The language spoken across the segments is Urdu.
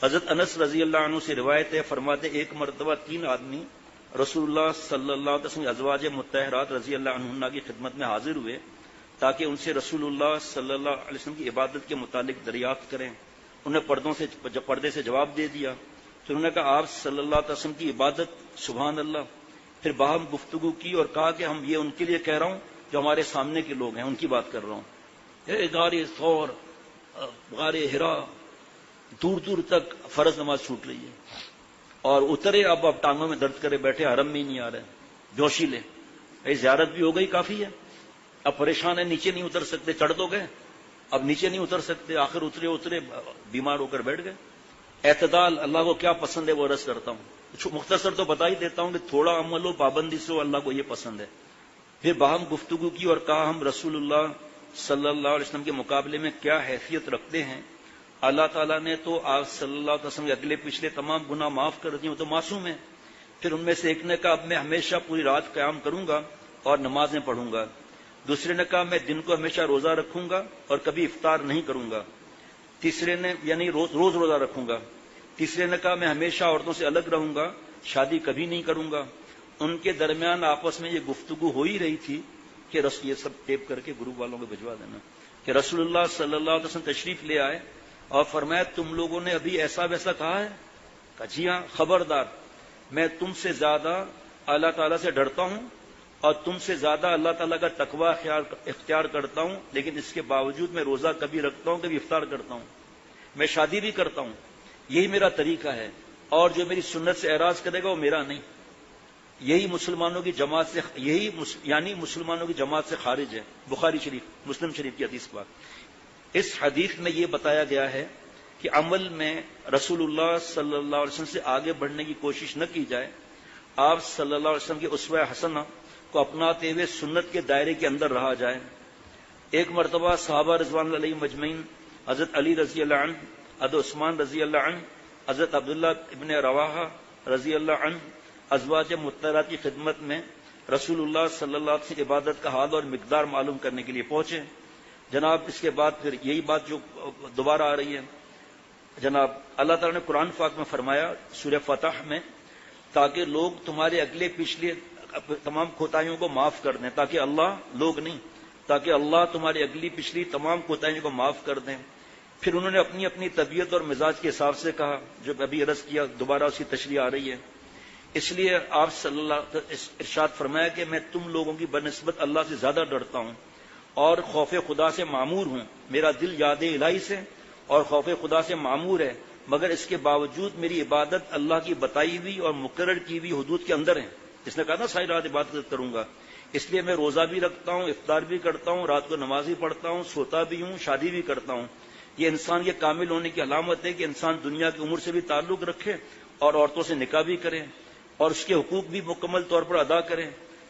حضرت انس رضی اللہ عنہ سے روایت ہے، فرماتے ایک مرتبہ 3 آدمی رسول اللہ صلی اللہ علیہ وسلم ازواج مطہرات رضی اللہ عنہن کی خدمت میں حاضر ہوئے تاکہ ان سے رسول اللہ صلی اللہ علیہ وسلم کی عبادت کے متعلق دریافت کریں۔ انہیں پردے سے جواب دے دیا۔ پھر انہوں نے کہا آپ صلی اللہ علیہ وسلم کی عبادت، سبحان اللہ۔ پھر باہم گفتگو کی اور کہا کہ ہم یہ ان کے لیے کہہ رہا ہوں جو ہمارے سامنے کے لوگ ہیں، ان کی بات کر رہا ہوں۔ غار ثور، غار حرا، دور دور تک فرض نماز چھوٹ رہی ہے اور اترے، اب ٹانگوں میں درد کرے بیٹھے، حرم میں نہیں آ رہے، جوشیلے، زیارت بھی ہو گئی کافی ہے، اب پریشان ہے، نیچے نہیں اتر سکتے، چڑھ تو گئے اب نیچے نہیں اتر سکتے، آخر اترے بیمار ہو کر بیٹھ گئے۔ اعتدال اللہ کو کیا پسند ہے وہ عرض کرتا ہوں، مختصر تو بتا ہی دیتا ہوں کہ تھوڑا عمل ہو، پابندی سے ہو، اللہ کو یہ پسند ہے۔ پھر باہم گفتگو کی اور کہا ہم رسول اللہ صلی اللہ علیہ وسلم کے مقابلے میں کیا حیثیت رکھتے ہیں؟ اللہ تعالیٰ نے تو آپ صلی اللہ علیہ وسلم کے اگلے پچھلے تمام گناہ معاف کر دیے، وہ تو معصوم ہیں۔ پھر ان میں سے ایک نے کہا اب میں ہمیشہ پوری رات قیام کروں گا اور نمازیں پڑھوں گا۔ دوسرے نے کہا میں دن کو ہمیشہ روزہ رکھوں گا اور کبھی افطار نہیں کروں گا۔ تیسرے نے یعنی روز روزہ رکھوں گا۔ تیسرے نے کہا میں ہمیشہ عورتوں سے الگ رہوں گا، شادی کبھی نہیں کروں گا۔ ان کے درمیان آپس میں یہ گفتگو ہو ہی رہی تھی کہ یہ سب ٹیپ کر کے گروپ والوں کو بھجوا دینا کہ رسول اللہ صلی اللہ علیہ وسلم تشریف لے آئے اور فرمایا تم لوگوں نے ابھی ایسا ویسا کہا ہے؟ کہا جی ہاں، خبردار، میں تم سے زیادہ اللہ تعالیٰ سے ڈرتا ہوں اور تم سے زیادہ اللہ تعالیٰ کا تقوی اختیار کرتا ہوں، لیکن اس کے باوجود میں روزہ کبھی رکھتا ہوں، کبھی افطار کرتا ہوں، میں شادی بھی کرتا ہوں، یہی میرا طریقہ ہے، اور جو میری سنت سے اعراض کرے گا وہ میرا نہیں، یہی مسلمانوں کی جماعت سے، یعنی مسلمانوں کی جماعت سے خارج ہے۔ بخاری شریف، مسلم شریف کی حدیث بات۔ اس حدیث میں یہ بتایا گیا ہے کہ عمل میں رسول اللہ صلی اللہ علیہ وسلم سے آگے بڑھنے کی کوشش نہ کی جائے، آپ صلی اللہ علیہ وسلم کی اسوہ حسنہ کو اپناتے ہوئے سنت کے دائرے کے اندر رہا جائے۔ ایک مرتبہ صحابہ رضوان اللہ علیہم مجمعین، حضرت علی رضی اللہ عنہ، حضرت عثمان رضی اللہ عنہ، حضرت عبداللہ ابن رواحہ رضی اللہ عنہ ازواج مطہرات کی خدمت میں رسول اللہ صلی اللہ علیہ وسلم کی عبادت کا حال اور مقدار معلوم کرنے کے لیے پہنچے۔ جناب اس کے بعد پھر یہی بات جو دوبارہ آ رہی ہے، جناب اللہ تعالیٰ نے قرآن پاک میں فرمایا سورہ فتح میں، تاکہ لوگ تمہارے اگلے پچھلے تمام کوتاہیوں کو معاف کر دیں، تاکہ اللہ، لوگ نہیں، تاکہ اللہ تمہاری اگلی پچھلی تمام کوتاہیوں کو معاف کر دیں۔ پھر انہوں نے اپنی اپنی طبیعت اور مزاج کے حساب سے کہا، جو ابھی عرض کیا، دوبارہ اس کی تشریح آ رہی ہے۔ اس لیے آپ صلی اللہ علیہ وسلم ارشاد فرمایا کہ میں تم لوگوں کی بنسبت اللہ سے زیادہ ڈرتا ہوں اور خوف خدا سے معمور ہوں، میرا دل یاد الہی سے اور خوف خدا سے معمور ہے، مگر اس کے باوجود میری عبادت اللہ کی بتائی ہوئی اور مقرر کی ہوئی حدود کے اندر ہے۔ اس نے کہا نا ساری رات عبادت کروں گا، اس لیے میں روزہ بھی رکھتا ہوں، افطار بھی کرتا ہوں، رات کو نماز بھی پڑھتا ہوں، سوتا بھی ہوں، شادی بھی کرتا ہوں۔ یہ انسان کے کامل ہونے کی علامت ہے کہ انسان دنیا کی امور سے بھی تعلق رکھے اور عورتوں سے نکاح بھی کرے اور اس کے حقوق بھی مکمل طور پر ادا کریں،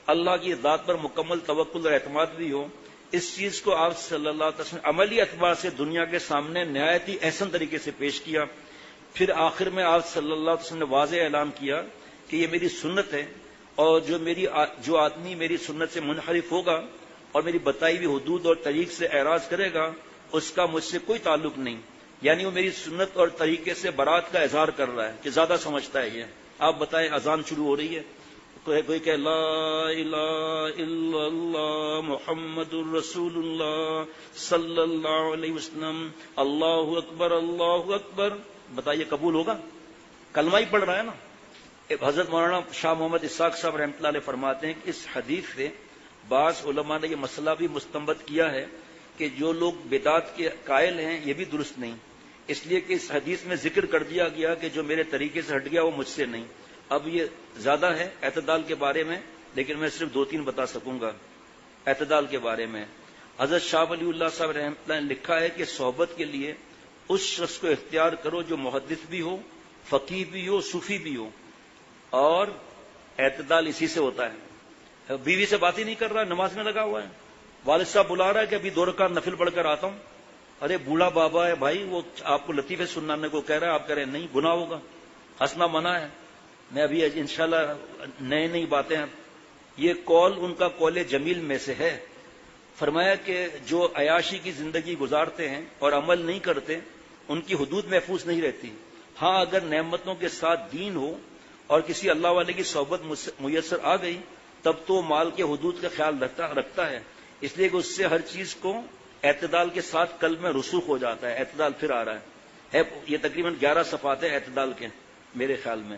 اللہ کی ذات پر مکمل توکل اور اعتماد بھی ہو۔ اس چیز کو آپ صلی اللہ علیہ وسلم عملی اعتبار سے دنیا کے سامنے نہایت ہی احسن طریقے سے پیش کیا۔ پھر آخر میں آپ صلی اللہ علیہ وسلم نے واضح اعلان کیا کہ یہ میری سنت ہے اور جو آدمی میری سنت سے منحرف ہوگا اور میری بتائی ہوئی حدود اور طریق سے اعراض کرے گا، اس کا مجھ سے کوئی تعلق نہیں، یعنی وہ میری سنت اور طریقے سے برات کا اظہار کر رہا ہے کہ زیادہ سمجھتا ہے یہ۔ آپ بتائیں، اذان شروع ہو رہی ہے، کوئی کہ لا الہ الا اللہ محمد الرسول اللہ صلی اللہ علیہ وسلم، اللہ اکبر اللہ اکبر، بتائیے قبول ہوگا؟ کلمہ ہی پڑھ رہا ہے نا۔ حضرت مولانا شاہ محمد اسحاق صاحب رحمۃ اللہ علیہ فرماتے ہیں کہ اس حدیث سے بعض علماء نے یہ مسئلہ بھی مستنبط کیا ہے کہ جو لوگ بدعت کے قائل ہیں یہ بھی درست نہیں، اس لیے کہ اس حدیث میں ذکر کر دیا گیا کہ جو میرے طریقے سے ہٹ گیا وہ مجھ سے نہیں۔ اب یہ زیادہ ہے اعتدال کے بارے میں، لیکن میں صرف 2-3 بتا سکوں گا اعتدال کے بارے میں۔ حضرت شاہ ولی اللہ صاحب رحمۃ اللہ نے لکھا ہے کہ صحبت کے لیے اس شخص کو اختیار کرو جو محدث بھی ہو، فقیہ بھی ہو، صوفی بھی ہو، اور اعتدال اسی سے ہوتا ہے۔ بیوی سے بات ہی نہیں کر رہا، نماز میں لگا ہوا ہے، والد صاحب بلا رہا ہے کہ ابھی 2 رکعت نفل پڑھ کر آتا ہوں، ارے بوڑھا بابا ہے بھائی، وہ آپ کو لطیفے سنانے کو کہہ رہا ہے، آپ کہہ رہے ہیں نہیں، گناہ ہوگا، ہنسنا منع ہے۔ میں ابھی انشاءاللہ نئی باتیں ہیں، یہ قول ان کا قول جمیل میں سے ہے۔ فرمایا کہ جو عیاشی کی زندگی گزارتے ہیں اور عمل نہیں کرتے، ان کی حدود محفوظ نہیں رہتی، ہاں اگر نعمتوں کے ساتھ دین ہو اور کسی اللہ والے کی صحبت میسر آ گئی تب تو مال کے حدود کا خیال رکھتا ہے، اس لیے کہ اس سے ہر چیز کو اعتدال کے ساتھ قلب میں رسوخ ہو جاتا ہے۔ اعتدال پھر آ رہا ہے، یہ تقریباً 11 صفحات ہیں اعتدال کے، میرے خیال میں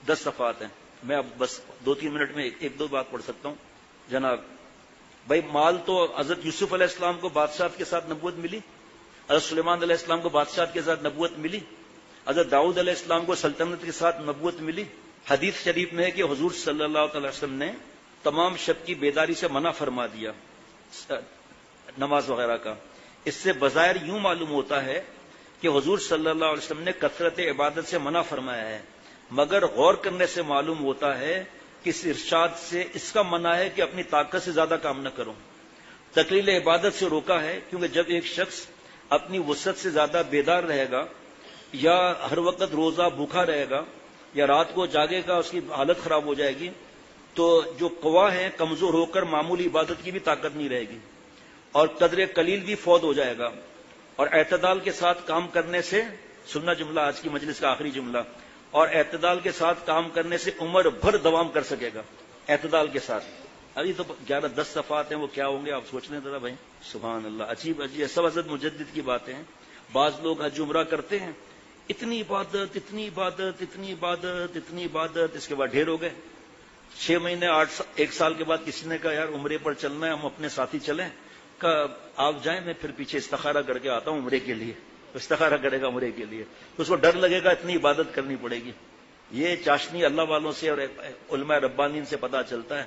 10 صفحات ہیں۔ میں اب بس 2-3 منٹ میں ایک دو بات پڑھ سکتا ہوں۔ جناب بھائی، مال تو حضرت یوسف علیہ السلام کو بادشاہت کے ساتھ نبوت ملی، حضرت سلیمان علیہ السلام کو بادشاہت کے ساتھ نبوت ملی، حضرت داؤد علیہ السلام کو سلطنت کے ساتھ نبوت ملی۔ حدیث شریف میں ہے کہ حضور صلی اللہ تعالی وسلم نے تمام شب کی بیداری سے منع فرما دیا، نماز وغیرہ کا۔ اس سے بظاہر یوں معلوم ہوتا ہے کہ حضور صلی اللہ علیہ وسلم نے کثرت عبادت سے منع فرمایا ہے، مگر غور کرنے سے معلوم ہوتا ہے کہ اس ارشاد سے اس کا منع ہے کہ اپنی طاقت سے زیادہ کام نہ کرو۔ تقلیل عبادت سے روکا ہے، کیونکہ جب ایک شخص اپنی وسعت سے زیادہ بیدار رہے گا یا ہر وقت روزہ بھوکا رہے گا یا رات کو جاگے گا، اس کی حالت خراب ہو جائے گی، تو جو قوا ہیں کمزور ہو کر معمولی عبادت کی بھی طاقت نہیں رہے گی اور قدر قلیل بھی فوت ہو جائے گا۔ اور اعتدال کے ساتھ کام کرنے سے، سننا جملہ آج کی مجلس کا آخری جملہ، اور اعتدال کے ساتھ کام کرنے سے عمر بھر دوام کر سکے گا، اعتدال کے ساتھ۔ ابھی تو 11-10 صفحات ہیں، وہ کیا ہوں گے آپ سوچ لیں ذرا بھائی۔ سبحان اللہ، عجیب عجیب سب حضرت مجدد کی باتیں ہیں۔ بعض لوگ حج عمرہ کرتے ہیں، اتنی عبادت اتنی عبادت اتنی عبادت اتنی عبادت، اس کے بعد ڈھیر ہو گئے۔ 6 مہینے 1 سال کے بعد کسی نے کہا یار عمرے پر چلنا ہے، ہم اپنے ساتھی چلیں، کہا آپ جائیں، میں پھر پیچھے استخارہ کر کے آتا ہوں عمرے کے لیے۔ استخارہ کرے گا عمرے کے لیے، تو اس کو ڈر لگے گا اتنی عبادت کرنی پڑے گی۔ یہ چاشنی اللہ والوں سے اور علماء ربانین سے پتہ چلتا ہے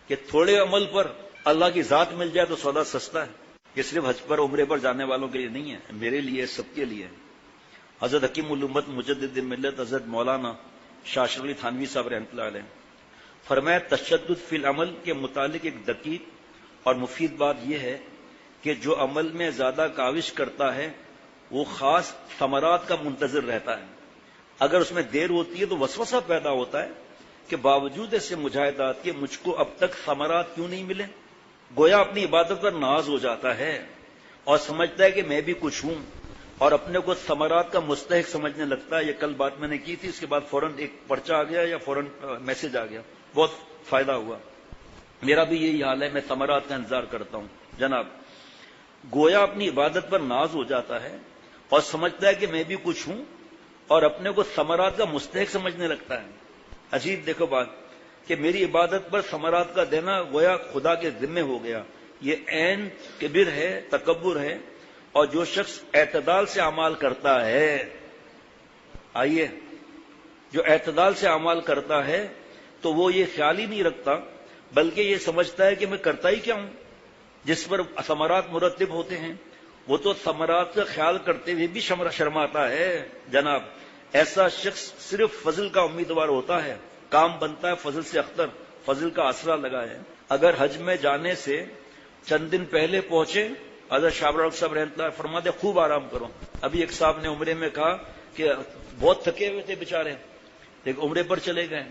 کہ تھوڑے عمل پر اللہ کی ذات مل جائے تو سودا سستا ہے۔ یہ صرف حج پر عمرے پر جانے والوں کے لیے نہیں ہے، میرے لیے، سب کے لیے۔ حضرت حکیم الامت مجدد ملت حضرت مولانا شاہ اشرف علی تھانوی صاحب رحمۃ اللہ علیہ فرمایا، تشدد فی العمل کے متعلق ایک دقیق اور مفید بات یہ ہے کہ جو عمل میں زیادہ کاوش کرتا ہے وہ خاص ثمرات کا منتظر رہتا ہے۔ اگر اس میں دیر ہوتی ہے تو وسوسہ پیدا ہوتا ہے کہ باوجود ایسے مجاہدات کے مجھ کو اب تک ثمرات کیوں نہیں ملے۔ گویا اپنی عبادت پر ناز ہو جاتا ہے اور سمجھتا ہے کہ میں بھی کچھ ہوں، اور اپنے کو ثمرات کا مستحق سمجھنے لگتا ہے۔ یہ کل بات میں نے کی تھی، اس کے بعد فوراً ایک پرچہ آ گیا یا فوراً میسج آ گیا، بہت فائدہ ہوا۔ میرا بھی یہی حال ہے، میں ثمرات کا انتظار کرتا ہوں۔ جناب گویا اپنی عبادت پر ناز ہو جاتا ہے اور سمجھتا ہے کہ میں بھی کچھ ہوں، اور اپنے کو ثمرات کا مستحق سمجھنے لگتا ہے۔ عجیب دیکھو بات کہ میری عبادت پر ثمرات کا دینا گویا خدا کے ذمے ہو گیا۔ یہ عین کبر ہے، تکبر ہے۔ اور جو شخص اعتدال سے اعمال کرتا ہے، آئیے، جو اعتدال سے اعمال کرتا ہے تو وہ یہ خیال ہی نہیں رکھتا، بلکہ یہ سمجھتا ہے کہ میں کرتا ہی کیا ہوں۔ جس پر ثمرات مرتب ہوتے ہیں وہ تو ثمرات کا خیال کرتے ہوئے بھی شرماتا ہے۔ جناب ایسا شخص صرف فضل کا امیدوار ہوتا ہے، کام بنتا ہے فضل سے اختر، فضل کا آسرا لگا ہے۔ اگر حج میں جانے سے چند دن پہلے پہنچے، حضرت شاہ رخ صاحب رحمۃ اللہ فرماتے خوب آرام کرو۔ ابھی ایک صاحب نے عمرے میں کہا کہ بہت تھکے ہوئے تھے بیچارے، ایک عمرے پر چلے گئے،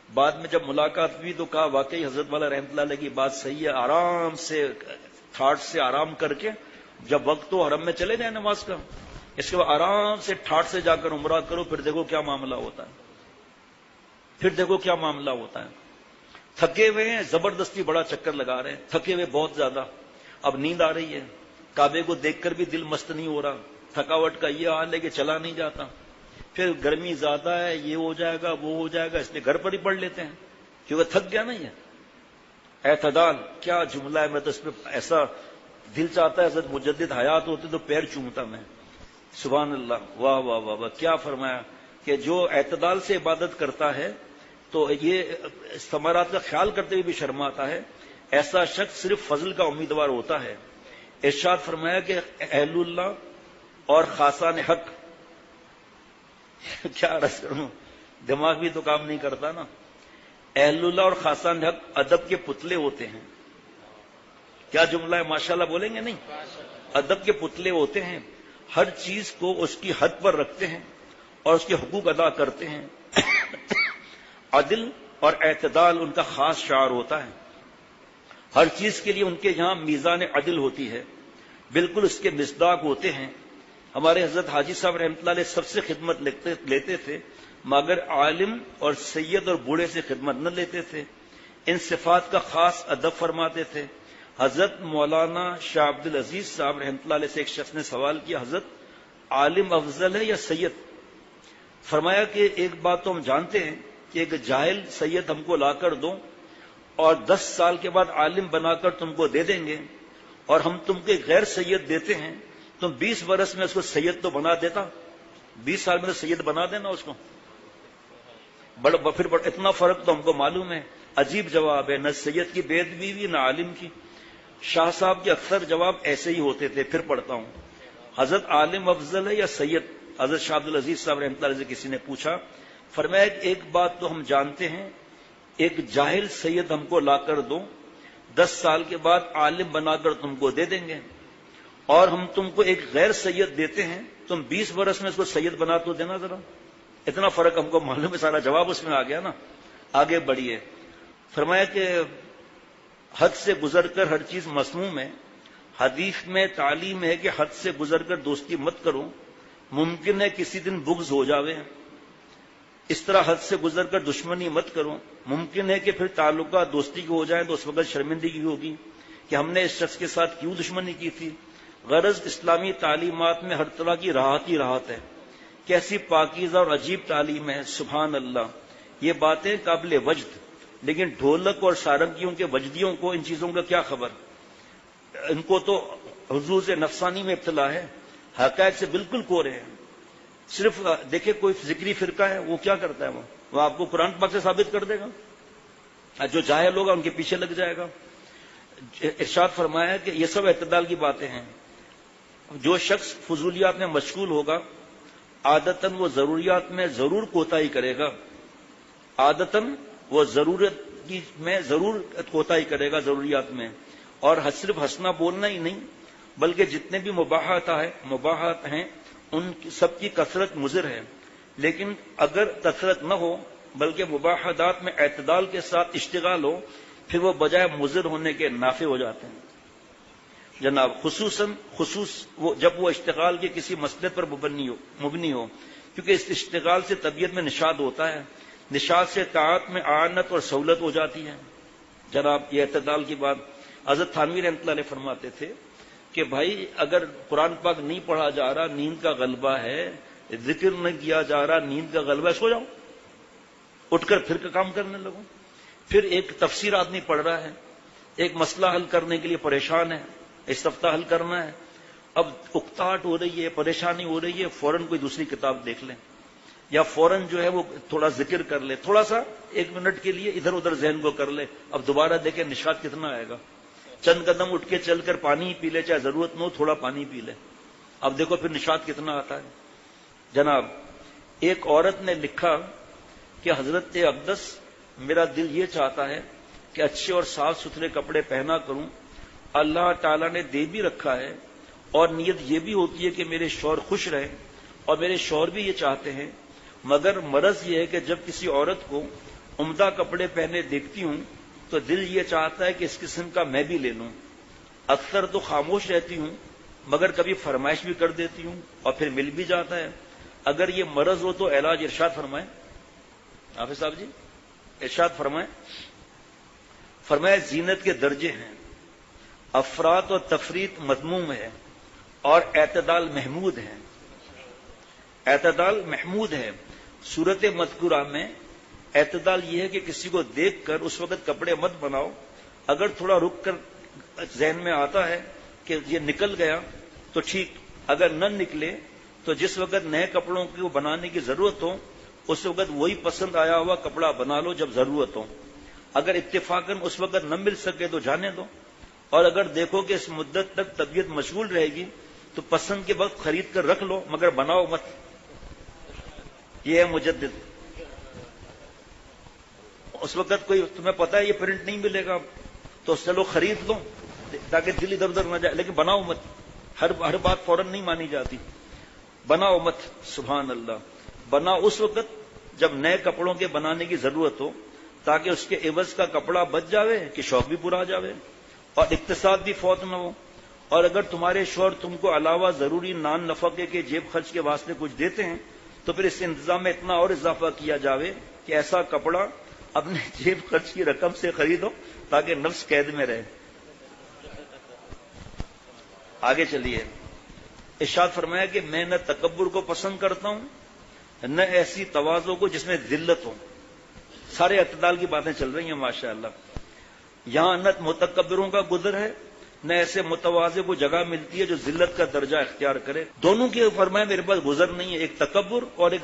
بعد میں جب ملاقات ہوئی تو کہا واقعی حضرت والا رحمۃ اللہ علیہ کی بات صحیح ہے، آرام سے ٹھاٹ سے آرام کر کے جب وقت تو حرم میں چلے جائیں نماز کا، اس کے بعد آرام سے ٹھاٹ سے جا کر عمرہ کرو، پھر دیکھو کیا معاملہ ہوتا ہے، پھر دیکھو کیا معاملہ ہوتا ہے۔ تھکے ہوئے ہیں، زبردستی بڑا چکر لگا رہے ہیں، تھکے ہوئے بہت زیادہ، اب نیند آ رہی ہے، کعبے کو دیکھ کر بھی دل مست نہیں ہو رہا، تھکاوٹ کا یہ حال ہے کہ چلا نہیں جاتا، پھر گرمی زیادہ ہے، یہ ہو جائے گا وہ ہو جائے گا، اس لیے گھر پر ہی پڑھ لیتے ہیں کیونکہ تھک گیا نہیں ہے۔ اعتدال کیا جملہ ہے، میں تو اس پہ ایسا دل چاہتا ہے حضرت مجدد حیات ہوتے تو پیر چومتا میں۔ سبحان اللہ، واہ واہ واہ واہ، کیا فرمایا کہ جو اعتدال سے عبادت کرتا ہے تو یہ ثمرات کا خیال کرتے ہوئے بھی شرماتا ہے، ایسا شخص صرف فضل کا امیدوار ہوتا ہے۔ ارشاد فرمایا کہ اہل اللہ اور خاصان حق، کیا عرض کروں، دماغ بھی تو کام نہیں کرتا نا۔ اہل اللہ اور خاصان حق ادب کے پتلے ہوتے ہیں۔ کیا جملہ ہے، ماشاءاللہ بولیں گے نہیں؟ ادب کے پتلے ہوتے ہیں، ہر چیز کو اس کی حد پر رکھتے ہیں اور اس کے حقوق ادا کرتے ہیں۔ عدل اور اعتدال ان کا خاص شعار ہوتا ہے، ہر چیز کے لیے ان کے یہاں میزان عدل ہوتی ہے، بالکل اس کے مصداق ہوتے ہیں ہمارے حضرت حاجی صاحب رحمۃ اللہ علیہ سب سے خدمت لیتے تھے، مگر عالم اور سید اور بوڑھے سے خدمت نہ لیتے تھے۔ ان صفات کا خاص ادب فرماتے تھے۔ حضرت مولانا شاہ عبد العزیز صاحب رحمۃ اللہ علیہ سے ایک شخص نے سوال کیا، حضرت عالم افضل ہے یا سید؟ فرمایا کہ ایک بات تو ہم جانتے ہیں کہ ایک جاہل سید ہم کو لا کر دو اور 10 سال کے بعد عالم بنا کر تم کو دے دیں گے، اور ہم تم کو ایک غیر سید دیتے ہیں، تم 20 برس میں اس کو سید تو بنا دیتا، 20 سال میں تو سید بنا دینا اس کو۔ پھر اتنا فرق تو ہم کو معلوم ہے۔ عجیب جواب ہے، نہ سید کی بید بیوی نہ عالم کی۔ شاہ صاحب کے اکثر جواب ایسے ہی ہوتے تھے۔ پھر پڑھتا ہوں، حضرت عالم افضل ہے یا سید؟ حضرت شاہ عبد العزیز صاحب رحمۃ اللہ علیہ سے کسی نے پوچھا، فرمایا کہ ایک بات تو ہم جانتے ہیں، ایک جاہل سید ہم کو لا کر دو، 10 سال کے بعد عالم بنا کر تم کو دے دیں گے، اور ہم تم کو ایک غیر سید دیتے ہیں، تم 20 برس میں اس کو سید بنا تو دینا ذرا۔ اتنا فرق ہم کو معلوم ہے، سارا جواب اس میں آ گیا نا۔ آگے بڑھیے، فرمایا کہ حد سے گزر کر ہر چیز مسموم ہے۔ حدیث میں تعلیم ہے کہ حد سے گزر کر دوستی مت کرو، ممکن ہے کسی دن بغض ہو جاوے۔ اس طرح حد سے گزر کر دشمنی مت کرو، ممکن ہے کہ پھر تعلقات دوستی کے ہو جائیں تو اس وقت شرمندگی ہوگی کہ ہم نے اس شخص کے ساتھ کیوں دشمنی کی تھی۔ غرض اسلامی تعلیمات میں ہر طرح کی راحت ہی راحت ہے۔ کیسی پاکیزہ اور عجیب تعلیم ہے، سبحان اللہ۔ یہ باتیں قابل وجد، لیکن ڈھولک اور سارنگیوں کے وجدیوں کو ان چیزوں کا کیا خبر؟ ان کو تو حضور سے نفسانی میں ابتلا ہے، حقائق سے بالکل کورے ہیں۔ صرف دیکھیں کوئی ذکری فرقہ ہے، وہ کیا کرتا ہے، وہ آپ کو قرآن پاک سے ثابت کر دے گا، جو جاہل ہوگا ان کے پیچھے لگ جائے گا۔ ارشاد فرمایا کہ یہ سب اعتدال کی باتیں ہیں۔ جو شخص فضولیات میں مشغول ہوگا عادتاً وہ ضروریات میں ضرور کوتاہی کرے گا، عادتاً وہ ضرورت میں ضرور کوتاہی کرے گا، ضروریات میں۔ اور صرف ہنسنا بولنا ہی نہیں، بلکہ جتنے بھی مباحات ہیں ان سب کی کثرت مضر ہے، لیکن اگر کثرت نہ ہو بلکہ مباحات میں اعتدال کے ساتھ اشتغال ہو، پھر وہ بجائے مضر ہونے کے نافع ہو جاتے ہیں جناب، خصوصاً جب وہ اشتغال کے کسی مسئلے پر مبنی ہو، کیونکہ اس اشتغال سے طبیعت میں نشاط ہوتا ہے، نشاط سے طاعت میں اعانت اور سہولت ہو جاتی ہے جناب۔ یہ اعتدال کی بات حضرت تھانوی رحمۃ اللہ علیہ فرماتے تھے کہ بھائی اگر قرآن پاک نہیں پڑھا جا رہا، نیند کا غلبہ ہے، ذکر نہیں کیا جا رہا، نیند کا غلبہ ہے، سو جاؤ، اٹھ کر پھر کام کرنے لگو۔ پھر ایک تفسیر آدمی پڑھ رہا ہے، ایک مسئلہ حل کرنے کے لیے پریشان ہے، استفتاء حل کرنا ہے، اب اکتاہٹ ہو رہی ہے، پریشانی ہو رہی ہے، فوراً کوئی دوسری کتاب دیکھ لیں، یا فوراً جو ہے وہ تھوڑا ذکر کر لے، تھوڑا سا 1 منٹ کے لیے ادھر ادھر ذہن کو کر لے، اب دوبارہ دیکھیں نشاط کتنا آئے گا۔ چند قدم اٹھ کے چل کر پانی ہی پی لے، چاہے ضرورت نہ ہو تھوڑا پانی پی لے، اب دیکھو پھر نشاط کتنا آتا ہے جناب۔ ایک عورت نے لکھا کہ حضرت اقدس میرا دل یہ چاہتا ہے کہ اچھے اور صاف ستھرے کپڑے پہنا کروں، اللہ تعالیٰ نے دے بھی رکھا ہے، اور نیت یہ بھی ہوتی ہے کہ میرے شوہر خوش رہے، اور میرے شوہر بھی یہ چاہتے ہیں، مگر مرض یہ ہے کہ جب کسی عورت کو عمدہ کپڑے پہنے دیکھتی ہوں تو دل یہ چاہتا ہے کہ اس قسم کا میں بھی لے لوں۔ اکثر تو خاموش رہتی ہوں، مگر کبھی فرمائش بھی کر دیتی ہوں اور پھر مل بھی جاتا ہے۔ اگر یہ مرض ہو تو علاج ارشاد فرمائیں حافظ صاحب جی، ارشاد فرمائیں۔ فرمایا زینت کے درجے ہیں، افراط و تفریط مذموم ہے، اور اعتدال محمود ہے۔ اعتدال محمود ہے۔ صورت مذکورہ میں اعتدال یہ ہے کہ کسی کو دیکھ کر اس وقت کپڑے مت بناؤ، اگر تھوڑا رک کر ذہن میں آتا ہے کہ یہ نکل گیا تو ٹھیک، اگر نہ نکلے تو جس وقت نئے کپڑوں کو بنانے کی ضرورت ہو اس وقت وہی پسند آیا ہوا کپڑا بنا لو جب ضرورت ہو۔ اگر اتفاقاً اس وقت نہ مل سکے تو جانے دو، اور اگر دیکھو کہ اس مدت تک طبیعت مشغول رہے گی تو پسند کے وقت خرید کر رکھ لو، مگر بناؤ مت۔ یہ ہے مجدد۔ اس وقت کوئی تمہیں پتا ہے یہ پرنٹ نہیں ملے گا تو چلو خرید لو تاکہ دل ادھر ادھر نہ جائے، لیکن بناؤ مت۔ ہر بات فوراً نہیں مانی جاتی، بناؤ مت۔ سبحان اللہ۔ بناؤ اس وقت جب نئے کپڑوں کے بنانے کی ضرورت ہو، تاکہ اس کے عوض کا کپڑا بچ جاوے کہ شوق بھی پورا جاوے اور اقتصاد بھی فوت نہ ہو۔ اور اگر تمہارے شوہر تم کو علاوہ ضروری نان نفقے کے جیب خرچ کے واسطے کچھ دیتے ہیں تو پھر اس انتظام میں اتنا اور اضافہ کیا جاوے کہ ایسا کپڑا اپنے جیب خرچ کی رقم سے خریدو تاکہ نفس قید میں رہے. آگے چلیے. ارشاد فرمایا کہ میں نہ تکبر کو پسند کرتا ہوں نہ ایسی تواضع کو جس میں ذلت ہو. سارے اعتدال کی باتیں چل رہی ہیں ماشاءاللہ. یہاں نہ متکبروں کا گزر ہے نہ ایسے متواضع کو جگہ ملتی ہے جو ذلت کا درجہ اختیار کرے. دونوں کے فرمایا میرے پاس گزر نہیں ہے, ایک تکبر اور ایک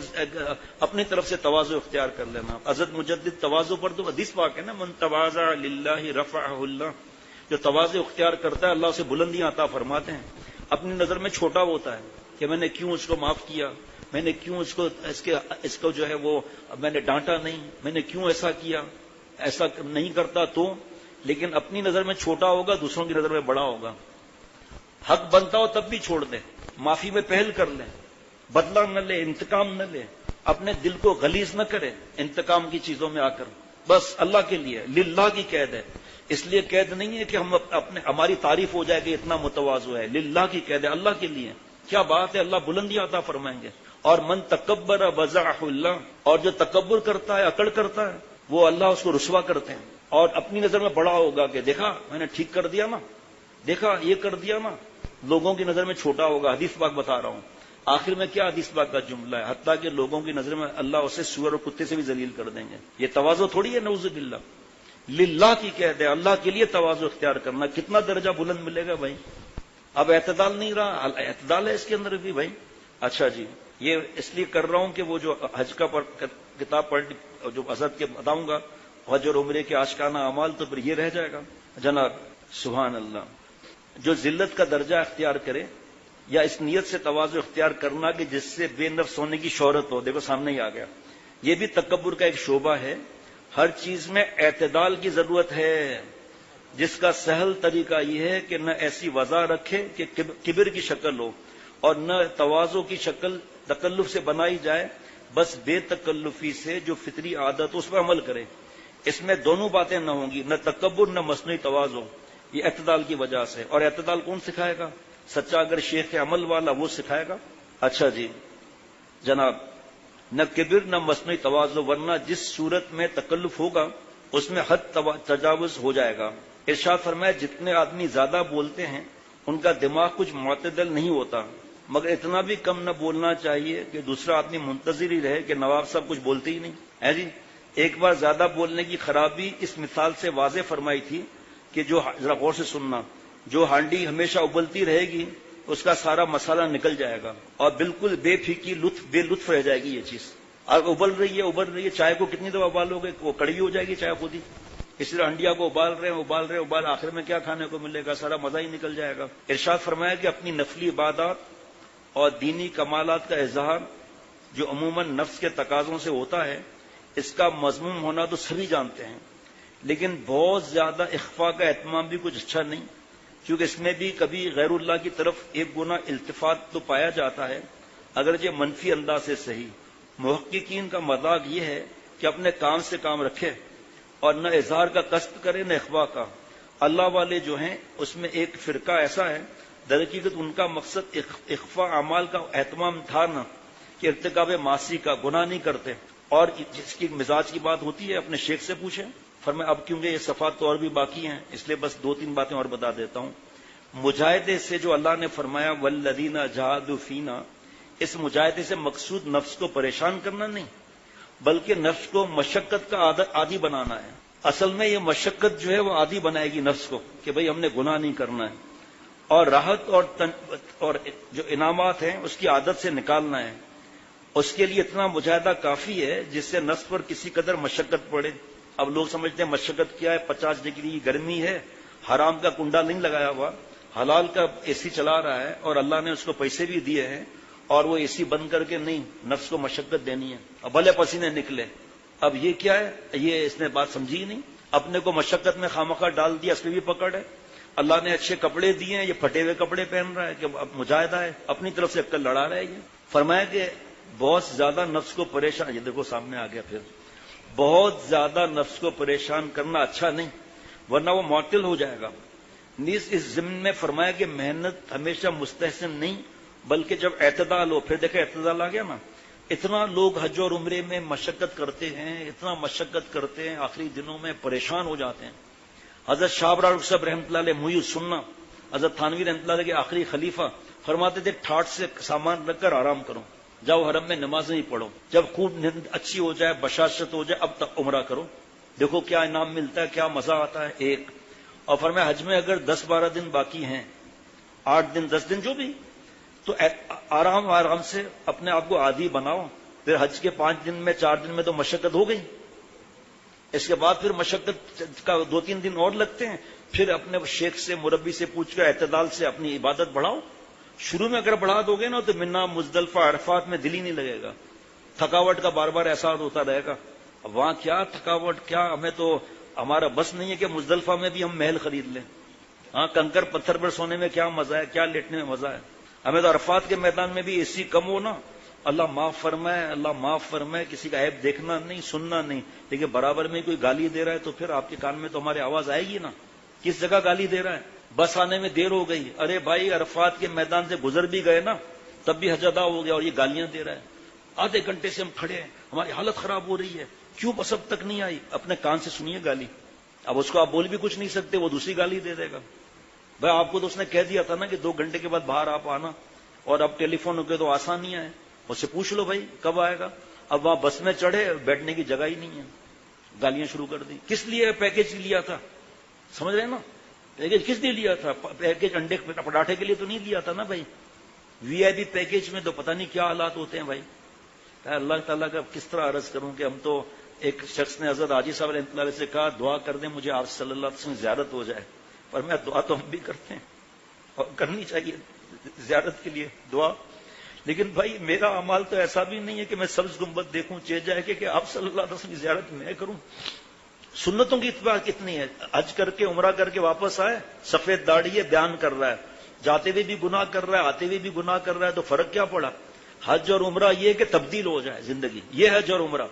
اپنی طرف سے تواضع اختیار کر لینا. حضرت مجدد تواضع پر تو حدیث پاک ہے نا, من تواضع للہ رفعہ اللہ. جو تواضع اختیار کرتا ہے اللہ اسے بلندیاں عطا فرماتے ہیں. اپنی نظر میں چھوٹا ہوتا ہے کہ میں نے کیوں اس کو معاف کیا, میں نے کیوں اس کو جو ہے وہ میں نے ڈانٹا نہیں, میں نے کیوں ایسا کیا, ایسا نہیں کرتا تو. لیکن اپنی نظر میں چھوٹا ہوگا, دوسروں کی نظر میں بڑا ہوگا. حق بنتا ہو تب بھی چھوڑ دیں, معافی میں پہل کر لیں, بدلہ نہ لے, انتقام نہ لے, اپنے دل کو غلیظ نہ کرے انتقام کی چیزوں میں آ کر. بس اللہ کے لیے, للہ کی قید ہے. اس لیے قید نہیں ہے کہ ہم ہماری تعریف ہو جائے کہ اتنا متواضع ہے, للہ کی قید ہے, اللہ کے لیے. کیا بات ہے, اللہ بلندی عطا فرمائیں گے. اور من تکبر وضعہ اللہ, اور جو تکبر کرتا ہے, اکڑ کرتا ہے, وہ اللہ اس کو رسوا کرتے ہیں. اور اپنی نظر میں بڑا ہوگا کہ دیکھا میں نے ٹھیک کر دیا نا, دیکھا یہ کر دیا نا, لوگوں کی نظر میں چھوٹا ہوگا. حدیث پاک بتا رہا ہوں. آخر میں کیا حدیث پاک کا جملہ ہے, حتیٰ کہ لوگوں کی نظر میں اللہ اسے سور اور کتے سے بھی ذلیل کر دیں گے. یہ تواضع تھوڑی ہے, نعوذ باللہ. للہ کی قید ہے, اللہ کے لیے تواضع اختیار کرنا. کتنا درجہ بلند ملے گا بھائی. اب اعتدال نہیں رہا, اعتدال ہے اس کے اندر بھی بھائی. اچھا جی, یہ اس لیے کر رہا ہوں کہ وہ جو حج کا کتاب پڑھ جو حضرت کے بتاؤں گا, حج اور عمرے کے عاشقانہ اعمال, تو پھر یہ رہ جائے گا. جناب سبحان اللہ. جو ذلت کا درجہ اختیار کرے یا اس نیت سے تواضع اختیار کرنا کہ جس سے بے نفس ہونے کی شہرت ہو, دیکھو سامنے ہی آ گیا, یہ بھی تکبر کا ایک شعبہ ہے. ہر چیز میں اعتدال کی ضرورت ہے, جس کا سہل طریقہ یہ ہے کہ نہ ایسی وضع رکھے کہ کبر کی شکل ہو اور نہ تواضع کی شکل تکلف سے بنائی جائے. بس بے تکلفی سے جو فطری عادت ہو اس پر عمل کرے. اس میں دونوں باتیں نہ ہوں گی, نہ تکبر نہ مصنوعی تواضع. یہ اعتدال کی وجہ سے. اور اعتدال کون سکھائے گا؟ سچا اگر شیخ عمل والا وہ سکھائے گا. اچھا جی جناب, نہ کبر نہ مصنوعی تواضع, ورنہ جس صورت میں تکلف ہوگا اس میں حد تجاوز ہو جائے گا. ارشاد فرمایا جتنے آدمی زیادہ بولتے ہیں ان کا دماغ کچھ معتدل نہیں ہوتا, مگر اتنا بھی کم نہ بولنا چاہیے کہ دوسرا آدمی منتظر ہی رہے کہ نواب صاحب کچھ بولتے ہی نہیں ہے جی. ایک بار زیادہ بولنے کی خرابی اس مثال سے واضح فرمائی تھی کہ جو, ذرا غور سے سننا, جو ہانڈی ہمیشہ ابلتی رہے گی اس کا سارا مسالہ نکل جائے گا اور بالکل بے پھیکی بے لطف رہ جائے گی یہ چیز. اب ابل رہی ہے, چائے کو کتنی دفعہ ابالو گے, وہ کڑوی ہو جائے گی چائے خود ہی. اس لیے ہنڈیا کو ابال رہے آخر میں کیا کھانے کو ملے گا, سارا مزہ ہی نکل جائے گا. ارشاد فرمایا کہ اپنی نفلی عبادات اور دینی کمالات کا اظہار جو عموماً نفس کے تقاضوں سے ہوتا ہے, اس کا مضموم ہونا تو سبھی جانتے ہیں, لیکن بہت زیادہ اخفاء کا اہتمام بھی کچھ اچھا نہیں, کیونکہ اس میں بھی کبھی غیر اللہ کی طرف ایک گنا التفات تو پایا جاتا ہے, اگرچہ منفی انداز سے صحیح. محققین کا مذاق یہ ہے کہ اپنے کام سے کام رکھے اور نہ اظہار کا قصد کرے نہ اخفاء کا. اللہ والے جو ہیں اس میں ایک فرقہ ایسا ہے, در حقیقت ان کا مقصد اخفاء اعمال کا اہتمام تھا نہ کہ ارتکاب معاصی کا گناہ نہیں کرتے. اور جس کی مزاج کی بات ہوتی ہے اپنے شیخ سے پوچھیں. فرمایا اب کیونکہ یہ صفات تو اور بھی باقی ہیں اس لیے بس 2-3 باتیں اور بتا دیتا ہوں. مجاہدے سے جو اللہ نے فرمایا والذین جاہدوا فینا, اس مجاہدے سے مقصود نفس کو پریشان کرنا نہیں بلکہ نفس کو مشقت کا عادی بنانا ہے. اصل میں یہ مشقت جو ہے وہ عادی بنائے گی نفس کو کہ بھئی ہم نے گناہ نہیں کرنا ہے, اور راحت اور جو انعامات ہیں اس کی عادت سے نکالنا ہے. اس کے لیے اتنا مجاہدہ کافی ہے جس سے نفس پر کسی قدر مشقت پڑے. اب لوگ سمجھتے ہیں مشقت کیا ہے, 50 ڈگری گرمی ہے, حرام کا کنڈا نہیں لگایا ہوا, حلال کا اے سی چلا رہا ہے اور اللہ نے اس کو پیسے بھی دیے ہیں, اور وہ اے سی بند کر کے نہیں نفس کو مشقت دینی ہے, اب بھلے پسینے نکلے. اب یہ کیا ہے, یہ اس نے بات سمجھی ہی نہیں, اپنے کو مشقت میں خامخواہ ڈال دیا, اس پہ بھی پکڑ ہے. اللہ نے اچھے کپڑے دیے ہیں, یہ پھٹے ہوئے کپڑے پہن رہا ہے کہ اب مجاہدہ ہے, اپنی طرف سے عقل لڑا رہا ہے. یہ فرمایا کہ بہت زیادہ نفس کو پریشان, یہ دیکھو سامنے آ گیا, پھر بہت زیادہ نفس کو پریشان کرنا اچھا نہیں ورنہ وہ معطل ہو جائے گا. نیز اس ضمن میں فرمایا کہ محنت ہمیشہ مستحسن نہیں بلکہ جب اعتدال ہو. پھر دیکھیں اعتدال آ گیا نا. اتنا لوگ حج اور عمرے میں مشقت کرتے ہیں، اتنا مشقت کرتے ہیں، آخری دنوں میں پریشان ہو جاتے ہیں. حضرت شاہ ابرار صاحب رحمۃ اللہ علیہ محی السنہ، حضرت تھانوی رحمۃ اللہ علیہ کے آخری خلیفہ فرماتے تھے ٹھاٹ سے سامان رکھ کر آرام کرو، جاؤ حرم میں نمازیں ہی پڑھو، جب خوب نیند اچھی ہو جائے، بشاشت ہو جائے، اب تک عمرہ کرو، دیکھو کیا انعام ملتا ہے، کیا مزہ آتا ہے. ایک اور فرمایا حج میں اگر 10-12 دن باقی ہیں، 8 دن 10 دن جو بھی، تو آرام سے اپنے آپ کو عادی بناؤ. پھر حج کے 5 دن میں 4 دن میں تو مشقت ہو گئی، اس کے بعد پھر مشقت کا 2-3 دن اور لگتے ہیں. پھر اپنے شیخ سے مربی سے پوچھ کر اعتدال سے اپنی عبادت بڑھاؤ. شروع میں اگر بڑھا دو گے نا تو منا مزدلفہ عرفات میں دل ہی نہیں لگے گا، تھکاوٹ کا بار بار احساس ہوتا رہے گا. وہاں کیا تھکاوٹ، کیا ہمیں تو ہمارا بس نہیں ہے کہ مزدلفہ میں بھی ہم محل خرید لیں. ہاں کنکر پتھر پر سونے میں کیا مزہ ہے، کیا لیٹنے میں مزہ ہے. ہمیں تو عرفات کے میدان میں بھی اے سی کم ہو نا، اللہ معاف فرمائے، اللہ معاف فرمائے، کسی کا عیب دیکھنا نہیں، سننا نہیں. لیکن برابر میں کوئی گالی دے رہا ہے تو پھر آپ کے کان میں تو ہماری آواز آئے گی نا. کس جگہ گالی دے رہا ہے، بس آنے میں دیر ہو گئی، ارے بھائی عرفات کے میدان سے گزر بھی گئے نا تب بھی حج ادا ہو گیا اور یہ گالیاں دے رہا ہے. آدھے گھنٹے سے ہم کھڑے ہیں، ہماری حالت خراب ہو رہی ہے، کیوں بس اب تک نہیں آئی. اپنے کان سے سنیے گالی. اب اس کو آپ بول بھی کچھ نہیں سکتے، وہ دوسری گالی دے دے گا. بھائی آپ کو تو اس نے کہہ دیا تھا نا کہ 2 گھنٹے کے بعد باہر آپ آنا، اور اب ٹیلی فون ہو کے تو آسان نہیں آئے، اس سے پوچھ لو بھائی کب آئے گا. اب وہاں بس میں چڑھے، بیٹھنے کی جگہ ہی نہیں ہے، گالیاں شروع کر دی. کس لیے پیکج لیا تھا، سمجھ رہے ہیں نا؟ پیکج کس لیے لیا تھا؟ پیکج انڈے پراٹھے کے لیے تو نہیں لیا تھا نا بھائی. وی آئی پی پیکج میں تو پتہ نہیں کیا حالات ہوتے ہیں بھائی. اللہ تعالیٰ کا کس طرح عرض کروں کہ ہم تو، ایک شخص نے حضرت حاجی صاحب رحمۃ اللہ علیہ سے کہا دعا کر دیں مجھے آپ صلی اللہ علیہ وسلم زیارت ہو جائے. پر میں دعا تو ہم بھی کرتے ہیں اور کرنی چاہیے زیارت کے لیے دعا، لیکن بھائی میرا اعمال تو ایسا بھی نہیں ہے کہ میں سبز گنبد دیکھوں چہ جائے کہ آپ صلی اللہ علیہ وسلم کی زیارت میں کروں. سنتوں کی اتباع کتنی ہے، حج کر کے عمرہ کر کے واپس آئے، سفید داڑھی ہے، بیان کر رہا ہے، جاتے ہوئے بھی گناہ کر رہا ہے، آتے ہوئے بھی گناہ کر رہا ہے، تو فرق کیا پڑا؟ حج اور عمرہ یہ کہ تبدیل ہو جائے زندگی، یہ حج اور عمرہ.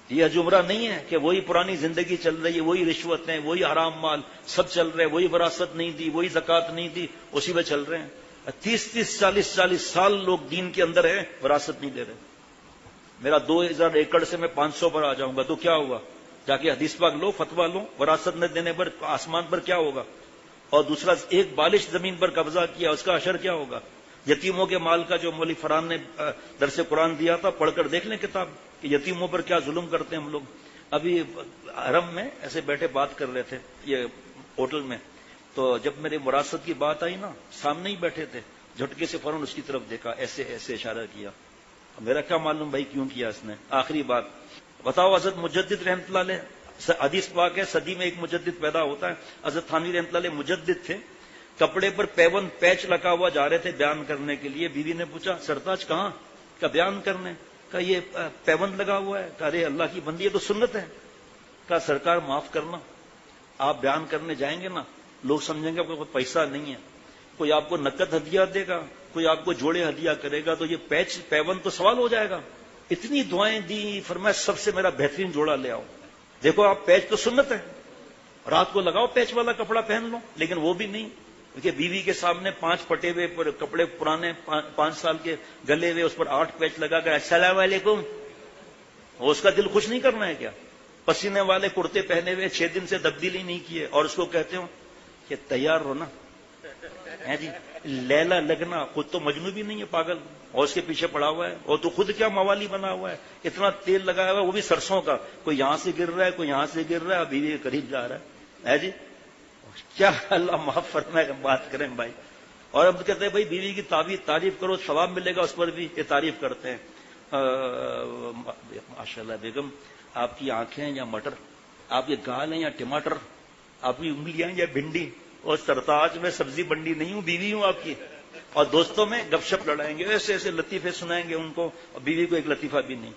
یہ حج عمرہ نہیں ہے کہ وہی پرانی زندگی چل رہی ہے، وہی رشوتیں، وہی حرام مال سب چل رہے ہیں، وہی وراثت نہیں دی، وہی زکوٰۃ نہیں دی، اسی میں چل رہے ہیں. 30 40 سال لوگ دین کے اندر ہیں، وراثت نہیں دے رہے. میرا 2000 ایکڑ سے میں 500 پر آ جاؤں گا تو کیا ہوگا؟ جا کے حدیث پاک لو، فتوا لو، وراثت نہ دینے پر آسمان پر کیا ہوگا؟ اور دوسرا ایک بالش زمین پر قبضہ کیا، اس کا اشر کیا ہوگا؟ یتیموں کے مال کا جو مولوی فرحان نے درس قرآن دیا تھا، پڑھ کر دیکھ لیں کتاب کہ یتیموں پر کیا ظلم کرتے ہیں ہم لوگ. ابھی حرم میں ایسے بیٹھے بات کر رہے تھے یہ ہوٹل میں، تو جب میری وراثت کی بات آئی نا، سامنے ہی بیٹھے تھے، جھٹکے سے فوراً اس کی طرف دیکھا، ایسے ایسے اشارہ کیا. میرا کیا معلوم بھائی کیوں کیا اس نے. آخری بات بتاؤ، حضرت مجدد رحمۃ اللہ علیہ، حدیث پاک ہے صدی میں ایک مجدد پیدا ہوتا ہے. حضرت تھانوی رحمۃ اللہ علیہ مجدد تھے، کپڑے پر پیون پیچ لگا ہوا جا رہے تھے بیان کرنے کے لیے. بیوی نے پوچھا سرتاج کہاں؟ کا بیان کرنے کا، یہ پیون لگا ہوا ہے. کہا ارے اللہ کی بندی ہے تو سنت ہے. کہا سرکار معاف کرنا، آپ بیان کرنے جائیں گے نا لوگ سمجھیں گے کوئی پیسہ نہیں ہے، کوئی آپ کو نقد ہدیہ دے گا، کوئی آپ کو جوڑے ہدیہ کرے گا، تو یہ پیون تو سوال ہو جائے گا. اتنی دعائیں دی، فرمایا سب سے میرا بہترین جوڑا لے آؤ. دیکھو آپ پیچ تو سنت ہے، رات کو لگاؤ پیچ والا کپڑا پہن لو، لیکن وہ بھی نہیں. کہ بیوی کے سامنے 5 پٹے ہوئے کپڑے پرانے 5 سال کے گلے ہوئے، اس پر 8 پیچ لگا کر السلام علیکم. اس کا دل خوش نہیں کرنا ہے کیا؟ پسینے والے کرتے پہنے ہوئے 6 دن سے تبدیلی نہیں کیے، اور اس کو کہتے ہو کہ تیار ہو نا جی لیلا لگنا. خود تو مجنون بھی نہیں ہے پاگل، اور اس کے پیچھے پڑا ہوا ہے، اور تو خود کیا موالی بنا ہوا ہے، اتنا تیل لگایا ہوا ہے وہ بھی سرسوں کا، کوئی یہاں سے گر رہا ہے، کوئی یہاں سے گر رہا ہے، بیوی کے قریب جا رہا ہے جی. کیا اللہ معاف فرمائے بات کریں بھائی. اور اب کہتے ہیں بھائی بیوی کی تعریف کرو ثواب ملے گا، اس پر بھی یہ تعریف کرتے ہیں. ماشاء اللہ بیگم آپ کی آنکھیں یا مٹر، آپ کے گال ہیں یا ٹماٹر، آپ کی انگلیاں یا بھنڈی. اور سرتاج میں سبزی بنڈی نہیں ہوں، بیوی ہوں آپ کی. اور دوستوں میں گپ شپ لڑائیں گے، ایسے ایسے لطیفے سنائیں گے ان کو، اور بیوی کو ایک لطیفہ بھی نہیں.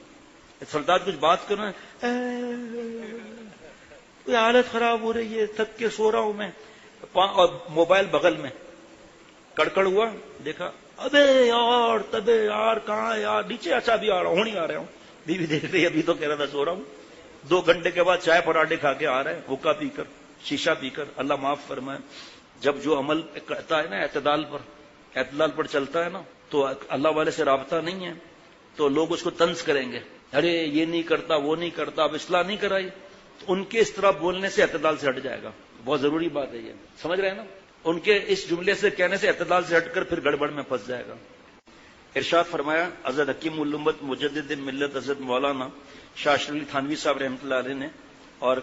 سرتاج کچھ بات کرنا، کوئی حالت خراب ہو رہی ہے، تھک کے سو رہا ہوں میں، اور موبائل بغل میں، کڑکڑ ہوا، دیکھا ابے یار تبے یار کہاں یار نیچے، اچھا بھی آ رہا ہوں، نہیں آ رہا ہوں. بیوی دیکھ رہی ابھی تو کہہ رہا تھا سو رہا ہوں. 2 گھنٹے کے بعد چائے پراٹھے کھا کے آ رہے ہیں، حکا پی کر، شیشہ پی کر. اللہ معاف فرمائے. جب جو عمل کرتا ہے نا اعتدال پر چلتا ہے نا، تو اللہ والے سے رابطہ نہیں ہے تو لوگ اس کو طنز کریں گے، ارے یہ نہیں کرتا وہ نہیں کرتا، اب اصلاح نہیں کرائی، تو ان کے اس طرح بولنے سے اعتدال سے ہٹ جائے گا. بہت ضروری بات ہے یہ، سمجھ رہے ہیں نا؟ ان کے اس جملے سے کہنے سے اعتدال سے ہٹ کر پھر گڑبڑ میں پھنس جائے گا. ارشاد فرمایا حضرت حکیم الامت مجدد ملت حضرت مولانا شاہ اشرف علی تھانوی صاحب رحمۃ اللہ علیہ نے، اور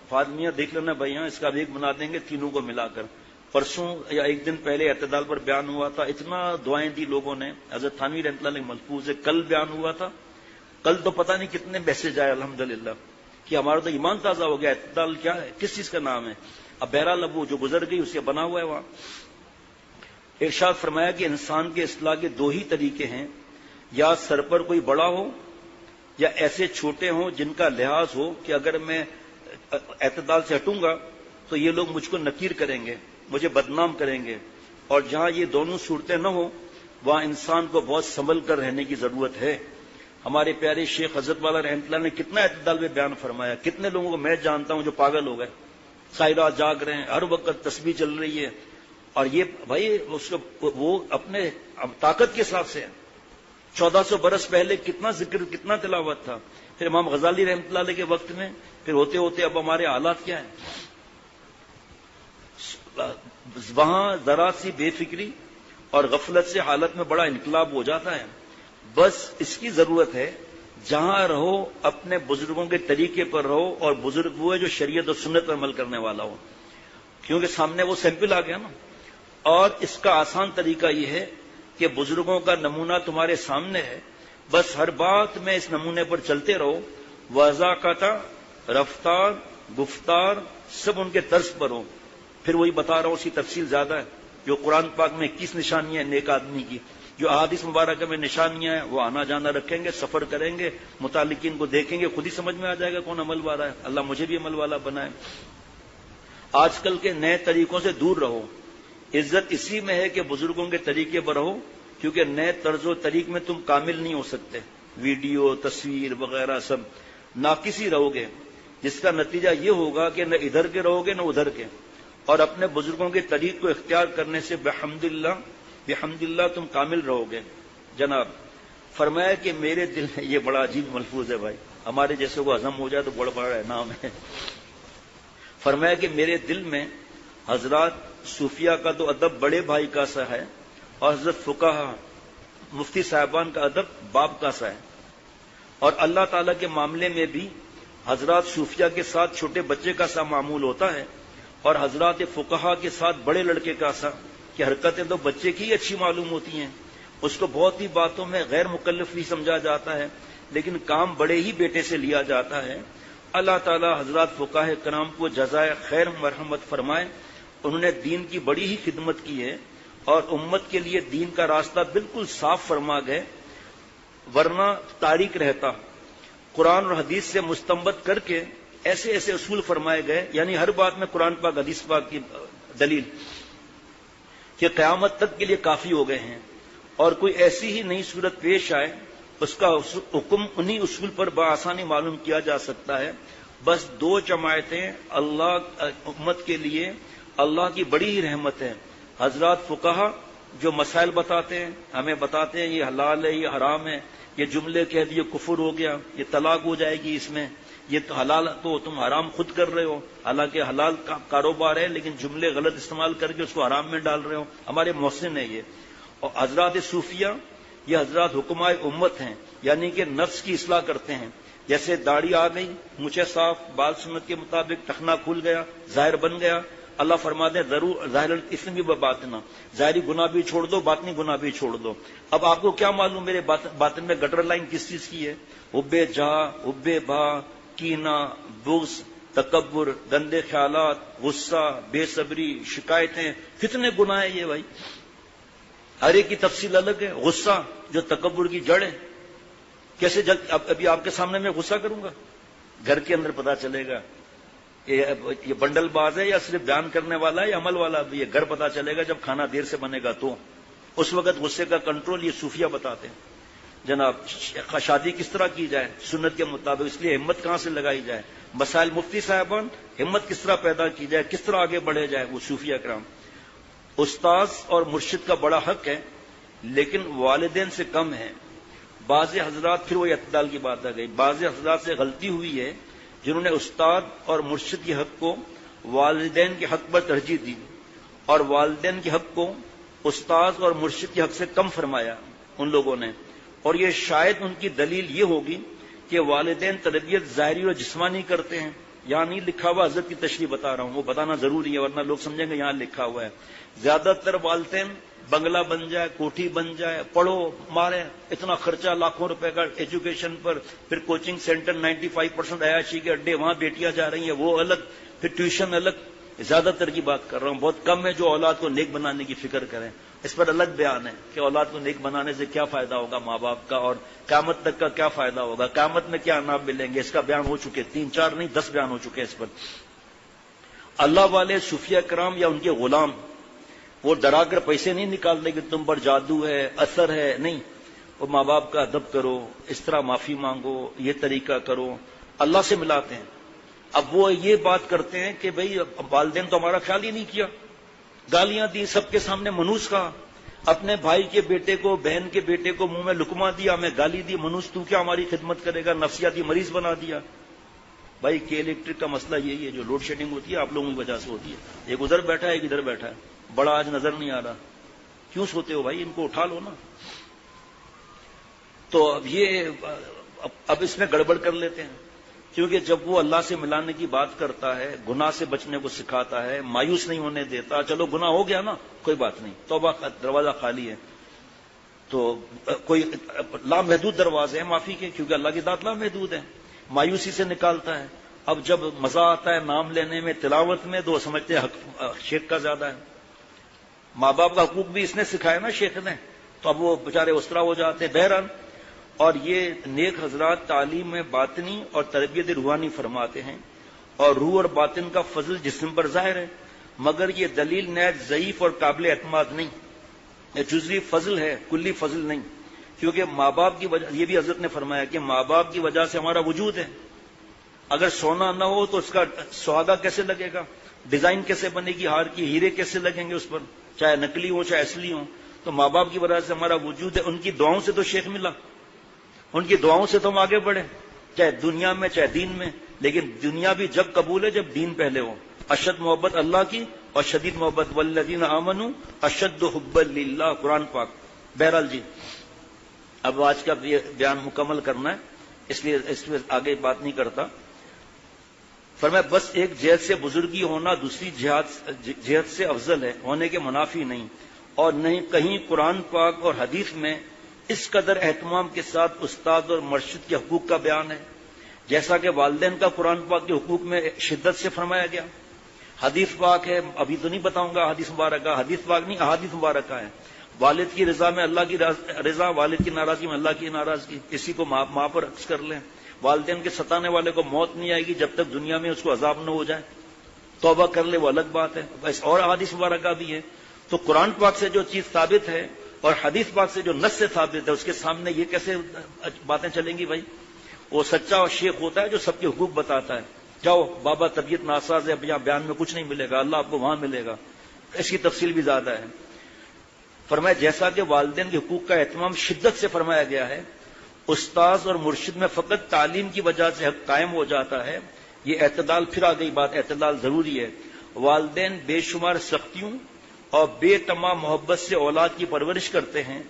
فاطمیہ دیکھ لینا بھائی، اس کا بھی ایک بنا دیں گے تینوں کو ملا کر. پرسوں یا ایک دن پہلے اعتدال پر بیان ہوا تھا، اتنا دعائیں دی لوگوں نے، حضرت تھانوی رحمۃ اللہ علیہ ملفوظ ہے. کل بیان ہوا تھا، کل تو پتہ نہیں کتنے میسج آئے الحمدللہ کہ ہمارا تو ایمان تازہ ہو گیا. اعتدال کیا ہے، کس چیز کا نام ہے؟ اب بہرحال اب وہ جو گزر گئی اس سے بنا ہوا ہے وہاں. ارشاد فرمایا کہ انسان کے اصلاح کے دو ہی طریقے ہیں، یا سر پر کوئی بڑا ہو یا ایسے چھوٹے ہوں جن کا لحاظ ہو کہ اگر میں اعتدال سے ہٹوں گا تو یہ لوگ مجھ کو نکیر کریں گے، مجھے بدنام کریں گے. اور جہاں یہ دونوں صورتیں نہ ہوں وہاں انسان کو بہت سنبھل کر رہنے کی ضرورت ہے. ہمارے پیارے شیخ حضرت والا رحمۃ اللہ نے کتنا اعتدال میں بیان فرمایا. کتنے لوگوں کو میں جانتا ہوں جو پاگل ہو گئے، ساری رات جاگ رہے ہیں، ہر وقت تسبیح چل رہی ہے، اور یہ بھائی اس کو وہ اپنے طاقت کے حساب سے 1400 برس پہلے کتنا ذکر کتنا تلاوت تھا. پھر امام غزالی رحمۃ اللہ علیہ کے وقت میں، پھر ہوتے ہوتے اب ہمارے حالات کیا ہیں. وہاں ذرا سی بے فکری اور غفلت سے حالت میں بڑا انقلاب ہو جاتا ہے. بس اس کی ضرورت ہے جہاں رہو اپنے بزرگوں کے طریقے پر رہو، اور بزرگ وہ ہے جو شریعت اور سنت پر عمل کرنے والا ہو، کیونکہ سامنے وہ سیمپل آ گیا نا. اور اس کا آسان طریقہ یہ ہے کہ بزرگوں کا نمونہ تمہارے سامنے ہے، بس ہر بات میں اس نمونے پر چلتے رہو. وضاقت، رفتار، گفتار سب ان کے طرز پر ہو. پھر وہی بتا رہا ہوں، اس کی تفصیل زیادہ ہے. جو قرآن پاک میں 21 نشانیاں ہیں نیک آدمی کی، جو احادیث مبارکہ میں نشانیاں ہیں، وہ آنا جانا رکھیں گے، سفر کریں گے، متعلقین کو دیکھیں گے، خود ہی سمجھ میں آ جائے گا کون عمل والا ہے. اللہ مجھے بھی عمل والا بنائے. آج کل کے نئے طریقوں سے دور رہو. عزت اسی میں ہے کہ بزرگوں کے طریقے پر رہو، کیونکہ نئے طرز و طریق میں تم کامل نہیں ہو سکتے. ویڈیو، تصویر وغیرہ سب ناقص ہی رہو گے، جس کا نتیجہ یہ ہوگا کہ نہ ادھر کے رہو گے نہ ادھر کے. اور اپنے بزرگوں کے طریق کو اختیار کرنے سے بحمدللہ تم کامل رہو گے. جناب فرمایا کہ میرے دل میں، یہ بڑا عجیب ملفوظ ہے بھائی، ہمارے جیسے کو ہضم ہو جائے تو بڑا بڑا نام ہے. فرمایا کہ میرے دل میں حضرات صوفیہ کا تو ادب بڑے بھائی کا سا ہے، اور حضرت فقہا مفتی صاحبان کا ادب باپ کا سا ہے. اور اللہ تعالیٰ کے معاملے میں بھی حضرات صوفیہ کے ساتھ چھوٹے بچے کا سا معمول ہوتا ہے، اور حضرات فقہا کے ساتھ بڑے لڑکے کا سا، کہ حرکتیں تو بچے کی اچھی معلوم ہوتی ہیں، اس کو بہت ہی باتوں میں غیر مکلف بھی سمجھا جاتا ہے، لیکن کام بڑے ہی بیٹے سے لیا جاتا ہے. اللہ تعالیٰ حضرات فقہاء کرام کو جزائے خیر مرحمت فرمائے. انہوں نے دین کی بڑی ہی خدمت کی ہے، اور امت کے لیے دین کا راستہ بالکل صاف فرما گئے، ورنہ تاریک رہتا. قرآن اور حدیث سے مستنبط کر کے ایسے ایسے اصول فرمائے گئے، یعنی ہر بات میں قرآن پاک حدیث پاک کی دلیل، کہ قیامت تک کے لیے کافی ہو گئے ہیں. اور کوئی ایسی ہی نئی صورت پیش آئے، اس کا حکم انہی اصول پر بآسانی معلوم کیا جا سکتا ہے. بس دو جماعتیں اللہ امت کے لیے اللہ کی بڑی ہی رحمت ہے. حضرات فقہا جو مسائل بتاتے ہیں، ہمیں بتاتے ہیں یہ حلال ہے، یہ حرام ہے، یہ جملے کہہ دیے کفر ہو گیا، یہ طلاق ہو جائے گی اس میں، یہ تو حلال تو تم حرام خود کر رہے ہو، حالانکہ حلال کا کاروبار ہے لیکن جملے غلط استعمال کر کے اس کو حرام میں ڈال رہے ہو. ہمارے محسن ہے یہ. اور حضرات صوفیہ یہ حضرات حکمائے امت ہیں، یعنی کہ نفس کی اصلاح کرتے ہیں. جیسے داڑھی آ گئی، مونچھیں صاف، بال سنت کے مطابق، ٹخنا کھل گیا، ظاہر بن گیا، اللہ فرماتے ہیں ضرور ظاہر اس میں بھی باطنا، ظاہری گناہ بھی چھوڑ دو، باطنی گناہ بھی چھوڑ دو. اب آپ کو کیا معلوم میرے باطن میں گٹر لائن کس چیز کی ہے؟ حب جہاں، حب بھا، کینہ، بغض، تکبر، گندے خیالات، غصہ، بے صبری، شکایتیں، کتنے گناہ ہیں یہ بھائی. ہر ایک کی تفصیل الگ ہے. غصہ جو تکبر کی جڑ ہے، کیسے ابھی آپ کے سامنے میں غصہ کروں گا، گھر کے اندر پتا چلے گا یہ بنڈل باز ہے یا صرف بیان کرنے والا ہے یا عمل والا. یہ گھر پتا چلے گا جب کھانا دیر سے بنے گا، تو اس وقت غصے کا کنٹرول یہ صوفیہ بتاتے ہیں. جناب شادی کس طرح کی جائے سنت کے مطابق، اس لیے ہمت کہاں سے لگائی جائے، مسائل مفتی صاحبان، ہمت کس طرح پیدا کی جائے، کس طرح آگے بڑھے جائے، وہ صوفیہ کرام. استاذ اور مرشد کا بڑا حق ہے لیکن والدین سے کم ہے. بعض حضرات، پھر وہ اعتدال کی بات آ گئی، بعض حضرات سے غلطی ہوئی ہے جنہوں نے استاد اور مرشد کے حق کو والدین کے حق پر ترجیح دی اور والدین کے حق کو استاد اور مرشد کے حق سے کم فرمایا ان لوگوں نے. اور یہ شاید ان کی دلیل یہ ہوگی کہ والدین تربیت ظاہری اور جسمانی کرتے ہیں. یہاں نہیں لکھا ہوا، حضرت کی تشریح بتا رہا ہوں، وہ بتانا ضروری ہے ورنہ لوگ سمجھیں گے یہاں لکھا ہوا ہے. زیادہ تر والدین بنگلہ بن جائے، کوٹھی بن جائے، پڑھو مارے، اتنا خرچہ لاکھوں روپے کا ایجوکیشن پر، پھر کوچنگ سینٹر 95% عیاشی کے اڈے، وہاں بیٹیاں جا رہی ہیں، وہ الگ، پھر ٹیوشن الگ. زیادہ تر کی بات کر رہا ہوں، بہت کم ہے جو اولاد کو نیک بنانے کی فکر کریں. اس پر الگ بیان ہے کہ اولاد کو نیک بنانے سے کیا فائدہ ہوگا ماں باپ کا اور قیامت تک کا کیا فائدہ ہوگا، قیامت میں کیا انعام ملیں گے. اس کا بیان ہو چکے، 3 4 نہیں 10 بیان ہو چکے اس پر. اللہ والے صوفیہ کرام یا ان کے غلام وہ ڈرا کر پیسے نہیں نکالتے کہ تم پر جادو ہے، اثر ہے، نہیں. وہ ماں باپ کا ادب کرو، اس طرح معافی مانگو، یہ طریقہ کرو، اللہ سے ملاتے ہیں. اب وہ یہ بات کرتے ہیں کہ بھئی والدین تو ہمارا خیال ہی نہیں کیا، گالیاں دی سب کے سامنے، منوس کہا، اپنے بھائی کے بیٹے کو، بہن کے بیٹے کو منہ میں لقمہ دیا، ہمیں گالی دی، منوس تو کیا ہماری خدمت کرے گا، نفسیاتی مریض بنا دیا. بھائی کے الیکٹرک کا مسئلہ یہی ہے، جو لوڈ شیڈنگ ہوتی ہے آپ لوگوں کی وجہ سے ہوتی ہے. ایک ادھر بیٹھا ہے، ایک ادھر بیٹھا ہے، بڑا آج نظر نہیں آ رہا. کیوں سوتے ہو بھائی، ان کو اٹھا لو نا. تو اب اس میں گڑبڑ کر لیتے ہیں، کیونکہ جب وہ اللہ سے ملانے کی بات کرتا ہے، گناہ سے بچنے کو سکھاتا ہے، مایوس نہیں ہونے دیتا. چلو گناہ ہو گیا نا، کوئی بات نہیں، توبہ کا دروازہ خالی ہے. تو کوئی لامحدود دروازے ہیں معافی کے، کیونکہ اللہ کی ذات لامحدود ہے. مایوسی سے نکالتا ہے. اب جب مزہ آتا ہے نام لینے میں، تلاوت میں، تو سمجھتے ہیں حق شیخ کا زیادہ ہے. ماں باپ کا حقوق بھی اس نے سکھایا نا شیخ نے، تو اب وہ بےچارے اس طرح ہو جاتے ہیں. بہرحال، اور یہ نیک حضرات تعلیم میں باطنی اور تربیت روحانی فرماتے ہیں، اور روح اور باطن کا فضل جسم پر ظاہر ہے، مگر یہ دلیل نہایت ضعیف اور قابل اعتماد نہیں. یہ جزوی فضل ہے، کلی فضل نہیں. کیونکہ ماں باپ کی وجہ، یہ بھی حضرت نے فرمایا کہ ماں باپ کی وجہ سے ہمارا وجود ہے. اگر سونا نہ ہو تو اس کا سہاگا کیسے لگے گا، ڈیزائن کیسے بنے گی ہار کی، ہیرے کیسے لگیں گے اس پر، چاہے نکلی ہو چاہے اصلی ہو. تو ماں باپ کی وجہ سے ہمارا وجود ہے. ان کی دعاؤں سے تو شیخ ملا، ان کی دعاؤں سے تو ہم آگے بڑھے، چاہے دنیا میں چاہے دین میں. لیکن دنیا بھی جب قبول ہے جب دین پہلے ہو. اشد محبت اللہ کی اور شدید محبت والذین آمنوا اشد حبا للہ، قرآن پاک. بہرحال جی، اب آج کا بیان مکمل کرنا ہے، اس لیے آگے بات نہیں کرتا. فرمایا بس ایک جہت سے بزرگی ہونا دوسری جہت سے افضل ہے، ہونے کے منافی نہیں. اور نہیں کہیں قرآن پاک اور حدیث میں اس قدر اہتمام کے ساتھ استاد اور مرشد کے حقوق کا بیان ہے، جیسا کہ والدین کا قرآن پاک کے حقوق میں شدت سے فرمایا گیا. حدیث پاک ہے، ابھی تو نہیں بتاؤں گا حدیث مبارکہ، حدیث پاک نہیں احادیث مبارکہ ہے. والد کی رضا میں اللہ کی رضا، والد کی ناراضگی میں اللہ کی ناراضگی. کسی کو ماں پر عکس کر لیں. والدین کے ستانے والے کو موت نہیں آئے گی جب تک دنیا میں اس کو عذاب نہ ہو جائے. توبہ کر لے وہ الگ بات ہے. بس اور احادیث مبارکہ بھی ہے. تو قرآن پاک سے جو چیز ثابت ہے اور حدیث پاک سے جو نص سے ثابت ہے، اس کے سامنے یہ کیسے باتیں چلیں گی بھائی. وہ سچا شیخ ہوتا ہے جو سب کے حقوق بتاتا ہے. جاؤ بابا طبیعت ناساز ہے، یہاں بیان میں کچھ نہیں ملے گا، اللہ آپ کو وہاں ملے گا. اس کی تفصیل بھی زیادہ ہے. فرمایا جیسا کہ والدین کے حقوق کا اہتمام شدت سے فرمایا گیا ہے، استاذ اور مرشد میں فقط تعلیم کی وجہ سے حق قائم ہو جاتا ہے. یہ اعتدال، پھر آ گئی بات، اعتدال ضروری ہے. والدین بے شمار سختیوں اور بے تمام محبت سے اولاد کی پرورش کرتے ہیں،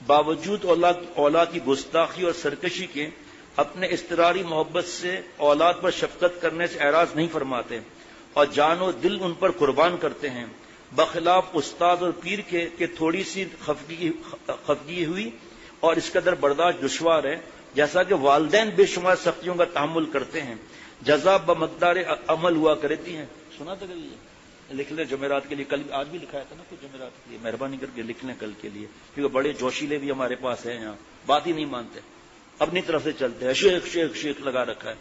باوجود اولاد کی گستاخی اور سرکشی کے اپنے اضطراری محبت سے اولاد پر شفقت کرنے سے اعراض نہیں فرماتے اور جان و دل ان پر قربان کرتے ہیں، بخلاف استاد اور پیر کے کہ تھوڑی سی خفگی ہوئی اور اس قدر برداشت دشوار ہے. جیسا کہ والدین بے شمار سختیوں کا تحمل کرتے ہیں، جزا بمقدار عمل ہوا کرتی ہیں. سنا تھا کل یہ لکھ لیں جمعرات کے لیے، کل آج بھی لکھایا تھا نا کچھ جمعرات کے لیے، مہربانی کر کے لکھ لیں کل کے لیے، کیونکہ بڑے جوشیلے بھی ہمارے پاس ہیں یہاں، بات ہی نہیں مانتے، اپنی طرف سے چلتے ہیں، شیخ شیخ شیخ لگا رکھا ہے.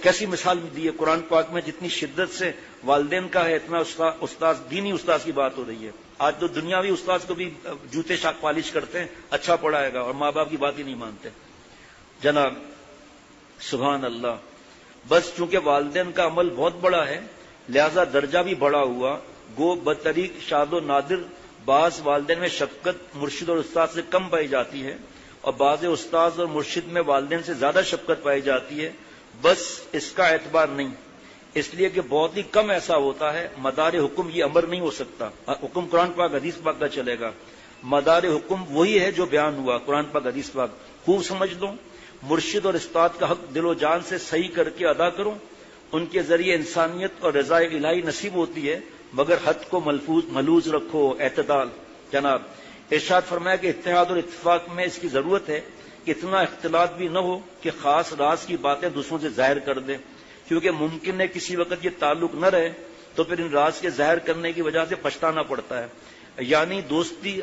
کیسی مثال دی ہے قرآن پاک میں، جتنی شدت سے والدین کا ہے اتنا استاذ، دینی استاذ کی بات ہو رہی ہے. آج تو دنیاوی استاذ کو بھی جوتے شاک پالش کرتے ہیں، اچھا پڑھائے گا، اور ماں باپ کی بات ہی نہیں مانتے. جناب سبحان اللہ. بس چونکہ والدین کا عمل بہت بڑا ہے لہذا درجہ بھی بڑا ہوا، گو بطریق شاد و نادر بعض والدین میں شفقت مرشد اور استاد سے کم پائی جاتی ہے اور بعض استاد اور مرشد میں والدین سے زیادہ شفقت پائی جاتی ہے، بس اس کا اعتبار نہیں، اس لیے کہ بہت ہی کم ایسا ہوتا ہے۔ مدار حکم یہ امر نہیں ہو سکتا، حکم قرآن پاک حدیث پاک کا چلے گا، مدار حکم وہی ہے جو بیان ہوا قرآن پاک حدیث پاک۔ خوب سمجھ لو، مرشد اور استاد کا حق دل و جان سے صحیح کر کے ادا کرو، ان کے ذریعے انسانیت اور رضا الہی نصیب ہوتی ہے، مگر حد کو ملوز رکھو، اعتدال۔ جناب ارشاد فرمایا کہ اتحاد اور اتفاق میں اس کی ضرورت ہے کہ اتنا اختلاط بھی نہ ہو کہ خاص راز کی باتیں دوسروں سے ظاہر کر دے، کیونکہ ممکن ہے کسی وقت یہ تعلق نہ رہے تو پھر ان راز کے ظاہر کرنے کی وجہ سے پچھتانا پڑتا ہے۔ یعنی دوستی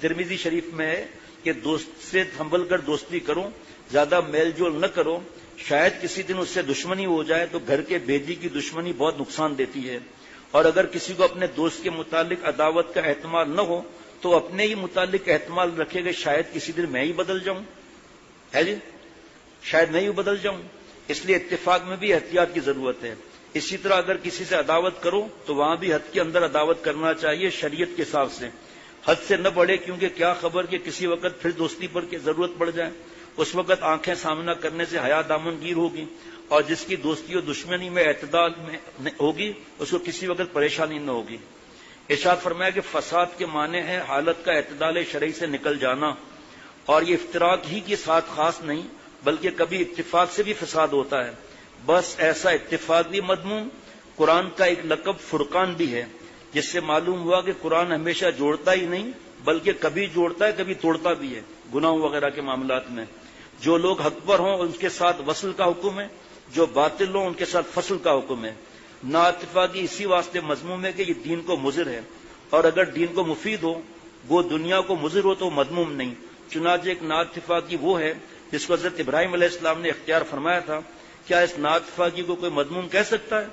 ترمذی شریف میں ہے کہ دوست سے سنبھل کر دوستی کرو، زیادہ میل جول نہ کرو، شاید کسی دن اس سے دشمنی ہو جائے تو گھر کے بیٹی کی دشمنی بہت نقصان دیتی ہے، اور اگر کسی کو اپنے دوست کے متعلق عداوت کا احتمال نہ ہو تو اپنے ہی متعلق احتمال رکھے کہ شاید کسی دن میں ہی بدل جاؤں، ہے جی، شاید میں ہی بدل جاؤں، اس لیے اتفاق میں بھی احتیاط کی ضرورت ہے۔ اسی طرح اگر کسی سے عداوت کرو تو وہاں بھی حد کے اندر عداوت کرنا چاہیے شریعت کے حساب سے، حد سے نہ بڑھے، کیونکہ کیا خبر کہ کسی وقت پھر دوستی پر کی ضرورت پڑ جائے، اس وقت آنکھیں سامنا کرنے سے حیا دامن گیر ہوگی، اور جس کی دوستی و دشمنی میں اعتدال میں ہوگی اس کو کسی وقت پریشانی نہ ہوگی۔ ارشاد فرمایا کہ فساد کے معنی ہے حالت کا اعتدال شرعی سے نکل جانا، اور یہ افتراق ہی کے ساتھ خاص نہیں بلکہ کبھی اتفاق سے بھی فساد ہوتا ہے، بس ایسا اتفاق بھی مذموم۔ قرآن کا ایک لقب فرقان بھی ہے، جس سے معلوم ہوا کہ قرآن ہمیشہ جوڑتا ہی نہیں بلکہ کبھی جوڑتا ہے کبھی توڑتا بھی ہے، گناہوں وغیرہ کے معاملات میں۔ جو لوگ حق پر ہوں ان کے ساتھ وصل کا حکم ہے، جو باطل ہوں ان کے ساتھ فصل کا حکم ہے۔ نا اتفاقی اسی واسطے مذموم ہے کہ یہ دین کو مضر ہے، اور اگر دین کو مفید ہو، وہ دنیا کو مضر ہو تو مذموم نہیں۔ چنانچہ ایک نا اتفاقی وہ ہے جس کو حضرت ابراہیم علیہ السلام نے اختیار فرمایا تھا، کیا اس نا اتفاقی کو کوئی مذموم کہہ سکتا ہے؟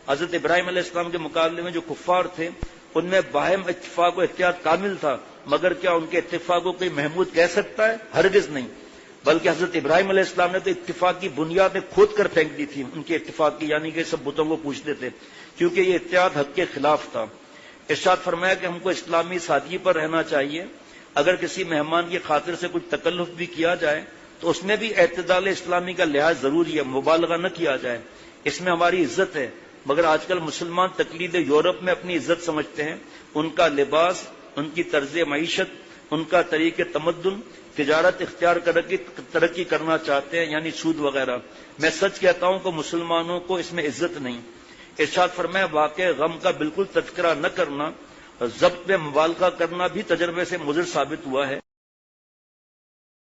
حضرت ابراہیم علیہ السلام کے مقابلے میں جو کفار تھے ان میں باہم اتفاق و احتیاط کامل تھا، مگر کیا ان کے اتفاق کو کوئی محمود کہہ سکتا ہے؟ ہرگز نہیں، بلکہ حضرت ابراہیم علیہ السلام نے تو اتفاق کی بنیادیں کھود کر پھینک دی تھی ان کے اتفاق کی، یعنی کہ سب بتوں کو پوچھتے تھے، کیونکہ یہ اتحاد حق کے خلاف تھا۔ ارشاد فرمایا کہ ہم کو اسلامی سادگی پر رہنا چاہیے، اگر کسی مہمان کی خاطر سے کچھ تکلف بھی کیا جائے تو اس میں بھی اعتدال اسلامی کا لحاظ ضروری ہے، مبالغہ نہ کیا جائے، اس میں ہماری عزت ہے۔ مگر آج کل مسلمان تقلید یورپ میں اپنی عزت سمجھتے ہیں، ان کا لباس، ان کی طرز معیشت، ان کا طریق تمدن، تجارت اختیار کر کے ترقی کرنا چاہتے ہیں، یعنی سود وغیرہ۔ میں سچ کہتا ہوں کہ مسلمانوں کو اس میں عزت نہیں۔ ارشاد فرمایا واقع غم کا بالکل تذکرہ نہ کرنا، ضبط میں مبالغہ کرنا بھی تجربے سے مضر ثابت ہوا ہے،